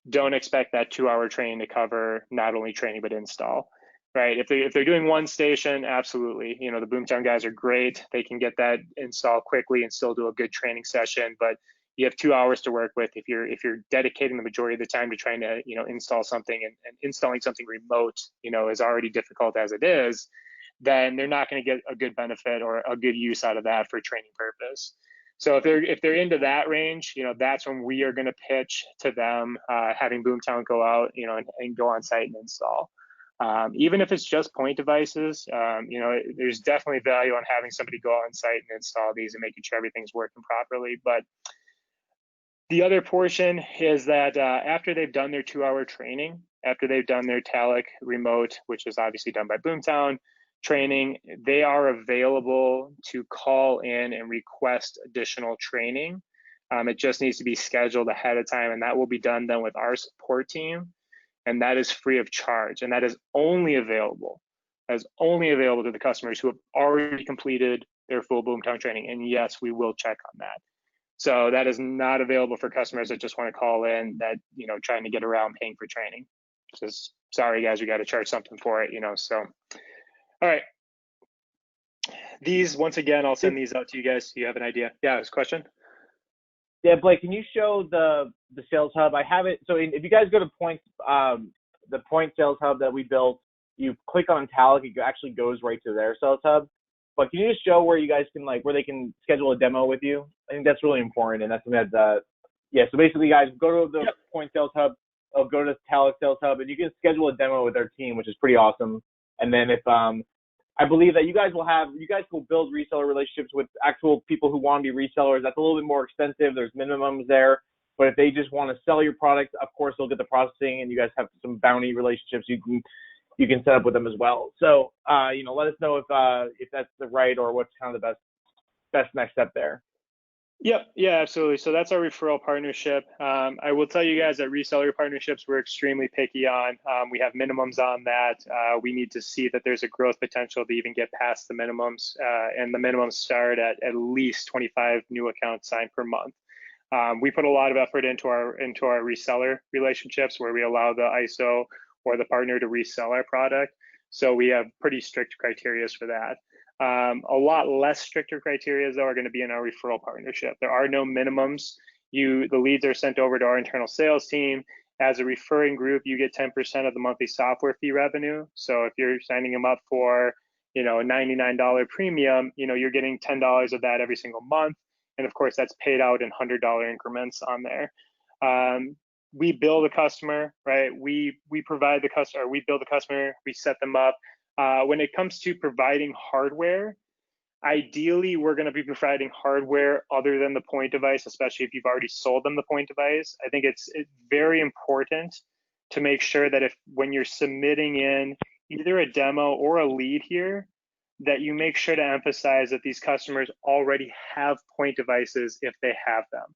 [SPEAKER 3] don't expect that 2-hour training to cover not only training but install. Right? If they're doing 1 station, absolutely. The Boomtown guys are great. They can get that installed quickly and still do a good training session. But you have 2 hours to work with. If you're dedicating the majority of the time to trying to install something, and installing something remote is already difficult as it is, then they're not going to get a good benefit or a good use out of that for training purpose. So if they're into that range, that's when we are going to pitch to them having Boomtown go out and go on site and install. Even if it's just Poynt devices, there's definitely value on having somebody go on site and install these and making sure everything's working properly. But the other portion is that after they've done their 2-hour training, after they've done their Talic remote, which is obviously done by Boomtown training, they are available to call in and request additional training. It just needs to be scheduled ahead of time, and that will be done then with our support team. And that is free of charge, and that is only available to the customers who have already completed their full Boomtown training. And yes, we will check on that. So that is not available for customers that just want to call in that trying to get around paying for training. Just sorry guys, we got to charge something for it. So all right, these once again, I'll send these out to you guys so you have an idea. Yeah, this question.
[SPEAKER 1] Yeah, Blake, can you show the sales hub? I have it. So if you guys go to Poynt, the Poynt sales hub that we built, you click on Talic, it actually goes right to their sales hub. But can you just show where you guys can where they can schedule a demo with you? I think that's really important, and that's something that yeah. So basically, guys, go to the Poynt sales hub, go to the Talic sales hub, and you can schedule a demo with their team, which is pretty awesome. And then if I believe that you guys will build reseller relationships with actual people who want to be resellers. That's a little bit more expensive. There's minimums there. But if they just want to sell your product, of course, they'll get the processing, and you guys have some bounty relationships. You can you can set up with them as well. So let us know if that's the right or what's kind of the best next step there.
[SPEAKER 3] Yep. Yeah, absolutely. So that's our referral partnership. I will tell you guys that reseller partnerships we're extremely picky on. We have minimums on that. We need to see that there's a growth potential to even get past the minimums, and the minimums start at least 25 new accounts signed per month. We put a lot of effort into our reseller relationships where we allow the ISO or the partner to resell our product. So we have pretty strict criteria for that. A lot less stricter criteria though are going to be in our referral partnership. There are no minimums. The leads are sent over to our internal sales team. As a referring group, you get 10% of the monthly software fee revenue. So if you're signing them up for, a $99 premium, you're getting $10 of that every single month. And of course, that's paid out in $100 increments on there. We bill the customer, right? We provide the customer, we bill the customer, we set them up. When it comes to providing hardware, ideally, we're going to be providing hardware other than the Poynt device, especially if you've already sold them the Poynt device. I think it's very important to make sure that when you're submitting in either a demo or a lead here, that you make sure to emphasize that these customers already have Poynt devices if they have them,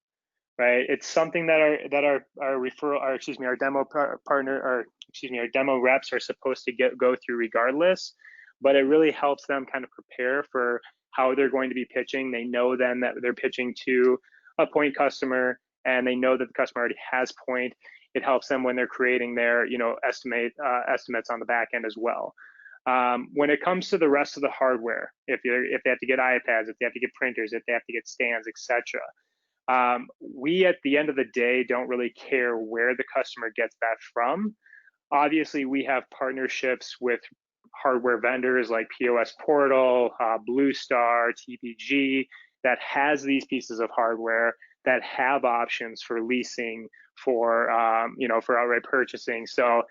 [SPEAKER 3] right? It's something that our demo partner, our demo reps are supposed to go through regardless, but it really helps them kind of prepare for how they're going to be pitching. They know then that they're pitching to a Poynt customer, and they know that the customer already has Poynt. It helps them when they're creating their, estimates on the back end as well. When it comes to the rest of the hardware, if they have to get iPads, if they have to get printers, if they have to get stands, etc., we at the end of the day don't really care where the customer gets that from. Obviously, we have partnerships with hardware vendors like POS Portal, Blue Star, TPG, that has these pieces of hardware that have options for leasing, for outright purchasing. So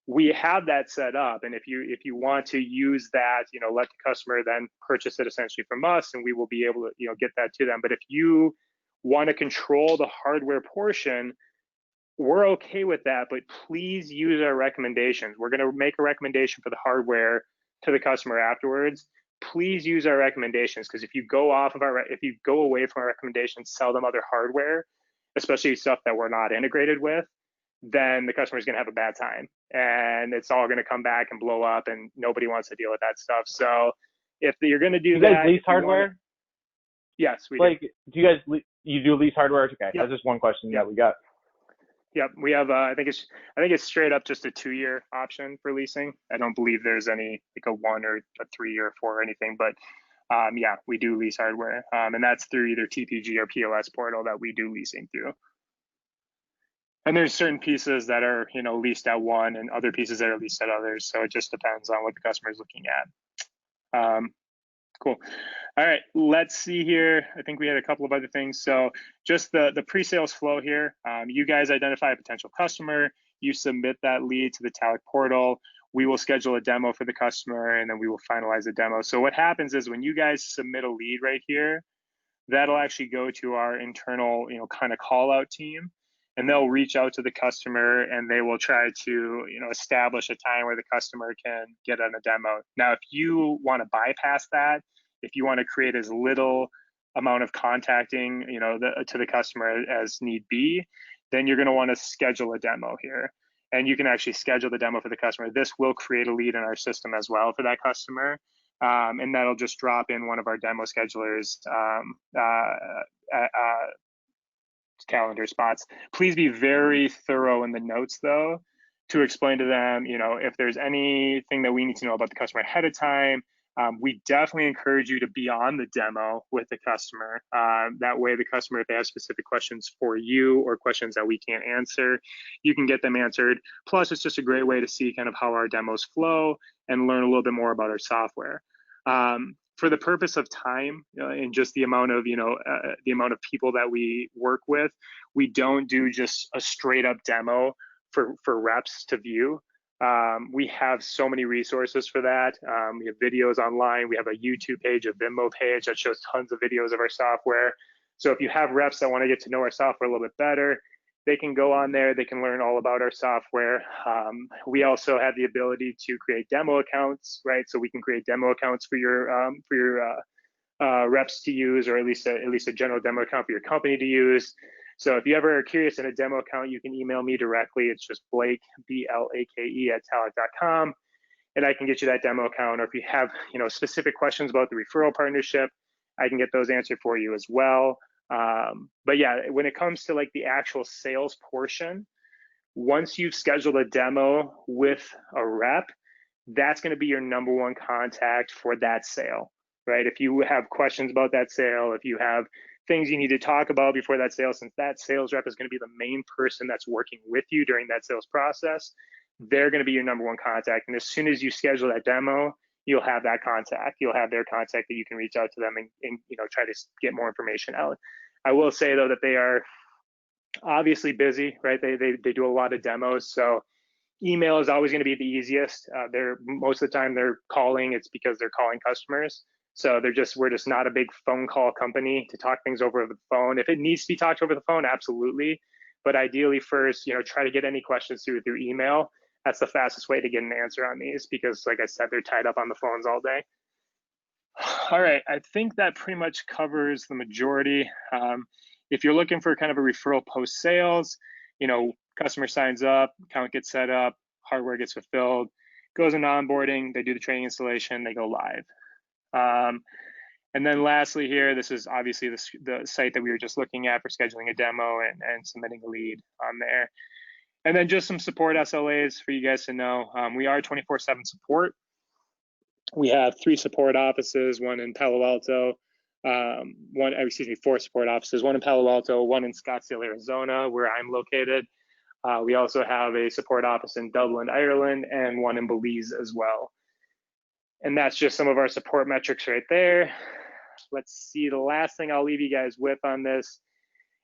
[SPEAKER 3] we have that set up, and if you want to use that, let the customer then purchase it essentially from us, and we will be able to get that to them. But if you want to control the hardware portion, we're okay with that, but please use our recommendations. We're going to make a recommendation for the hardware to the customer afterwards. Please use our recommendations, because if you go away from our recommendations, sell them other hardware, especially stuff that we're not integrated with, then the customer is going to have a bad time, and it's all going to come back and blow up, and nobody wants to deal with that stuff. So if you're going to do that,
[SPEAKER 1] you guys lease hardware?
[SPEAKER 3] Yes, we
[SPEAKER 1] do. Do you guys you do lease hardware? Okay, yep. That's just one question that we got.
[SPEAKER 3] Yep, we have. I think it's straight up just a 2-year option for leasing. I don't believe there's any like a 1 or a 3 or 4 or anything. But yeah, we do lease hardware, and that's through either TPG or POS Portal that we do leasing through. And there's certain pieces that are leased at one, and other pieces that are leased at others. So it just depends on what the customer is looking at. Cool. All right, let's see here. I think we had a couple of other things. So just the pre-sales flow here. You guys identify a potential customer. You submit that lead to the Talic portal. We will schedule a demo for the customer, and then we will finalize the demo. So what happens is when you guys submit a lead right here, that'll actually go to our internal, kind of call out team, and they'll reach out to the customer, and they will try to, establish a time where the customer can get on a demo. Now, if you want to bypass that, if you want to create as little amount of contacting, to the customer as need be, then you're going to want to schedule a demo here. And you can actually schedule the demo for the customer. This will create a lead in our system as well for that customer. And that'll just drop in one of our demo schedulers calendar spots. Please be very thorough in the notes though, to explain to them, if there's anything that we need to know about the customer ahead of time. We definitely encourage you to be on the demo with the customer. That way the customer, if they have specific questions for you or questions that we can't answer, you can get them answered. Plus, it's just a great way to see kind of how our demos flow and learn a little bit more about our software. For the purpose of time and just the amount of people that we work with, we don't do just a straight up demo for reps to view. We have so many resources for that. We have videos online. We have a YouTube page, a Vimeo page that shows tons of videos of our software. So if you have reps that want to get to know our software a little bit better, they can go on there. They can learn all about our software. We also have the ability to create demo accounts, right? So we can create demo accounts for your reps to use, or at least a general demo account for your company to use. So if you ever are curious in a demo account, you can email me directly. It's just Blake, BLAKE @talent.com, and I can get you that demo account. Or if you have specific questions about the referral partnership, I can get those answered for you as well. But yeah, when it comes to like the actual sales portion, once you've scheduled a demo with a rep, that's going to be your number one contact for that sale, right? If you have questions about that sale, if you have things you need to talk about before that sale, since that sales rep is going to be the main person that's working with you during that sales process, they're going to be your number one contact. And as soon as you schedule that demo, you'll have that contact. You'll have their contact that you can reach out to them and try to get more information out. I will say though that they are obviously busy, right? They do a lot of demos, so email is always going to be the easiest. They're most of the time they're calling. It's because they're calling customers. So we're just not a big phone call company to talk things over the phone. If it needs to be talked over the phone, absolutely. But ideally first, try to get any questions through email. That's the fastest way to get an answer on these, because like I said, they're tied up on the phones all day. All right, I think that pretty much covers the majority. If you're looking for kind of a referral post sales, customer signs up, account gets set up, hardware gets fulfilled, goes into onboarding, they do the training installation, they go live. And then lastly here, this is obviously the site that we were just looking at for scheduling a demo and submitting a lead on there. And then just some support SLAs for you guys to know. We are 24/7 support. We have 3 support offices, one in Palo Alto, 4 support offices, one in Palo Alto, one in Scottsdale, Arizona, where I'm located. We also have a support office in Dublin, Ireland, and one in Belize as well. And that's just some of our support metrics right there. Let's see, the last thing I'll leave you guys with on this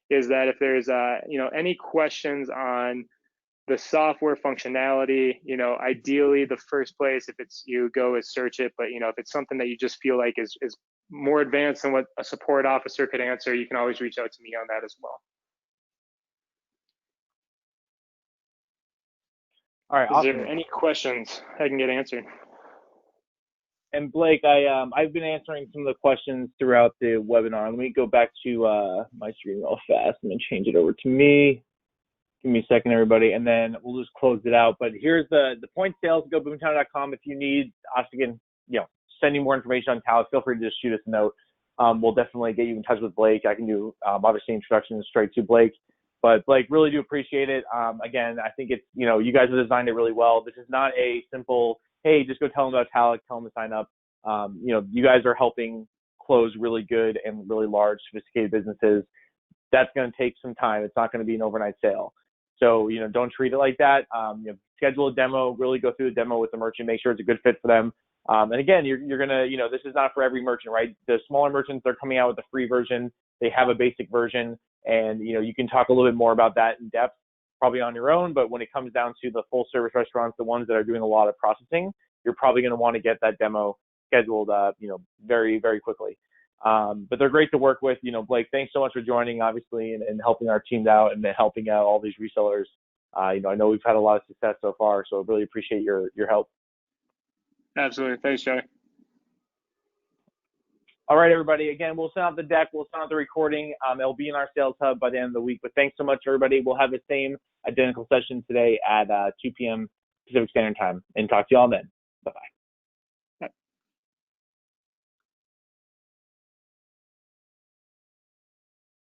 [SPEAKER 3] is that if there's any questions on the software functionality, ideally the first place, if it's you go is search it, but if it's something that you just feel like is more advanced than what a support officer could answer, you can always reach out to me on that as well.
[SPEAKER 1] All right, awesome.
[SPEAKER 3] Is there any questions I can get answered?
[SPEAKER 1] And Blake, I've been answering some of the questions throughout the webinar. Let me go back to my screen real fast and then change it over to me. Give me a second, everybody, and then we'll just close it out. But here's the Poynt sales, go boomtown.com. If you need us again, send you more information on Talent, feel free to just shoot us a note. We'll definitely get you in touch with Blake. I can do obviously introductions straight to Blake. But Blake, really do appreciate it. Again, I think it's, you guys have designed it really well. This is not a simple, hey, just go tell them about Talent, tell them to sign up. You guys are helping close really good and really large, sophisticated businesses. That's going to take some time. It's not going to be an overnight sale. So, don't treat it like that. Schedule a demo, really go through the demo with the merchant, make sure it's a good fit for them. And again, you're going to, this is not for every merchant, right? The smaller merchants, they're coming out with a free version. They have a basic version, and, you can talk a little bit more about that in depth, probably on your own. But when it comes down to the full service restaurants, the ones that are doing a lot of processing, you're probably going to want to get that demo scheduled, very, very quickly. But they're great to work with. Blake, thanks so much for joining, obviously, and helping our teams out and helping out all these resellers. I know we've had a lot of success so far, so I really appreciate your help.
[SPEAKER 3] Absolutely. Thanks, Joey.
[SPEAKER 1] All right, everybody. Again, we'll send out the deck. We'll send out the recording. It'll be in our sales hub by the end of the week. But thanks so much, everybody. We'll have the same identical session today at 2 p.m. Pacific Standard Time. And talk to you all then. Bye-bye.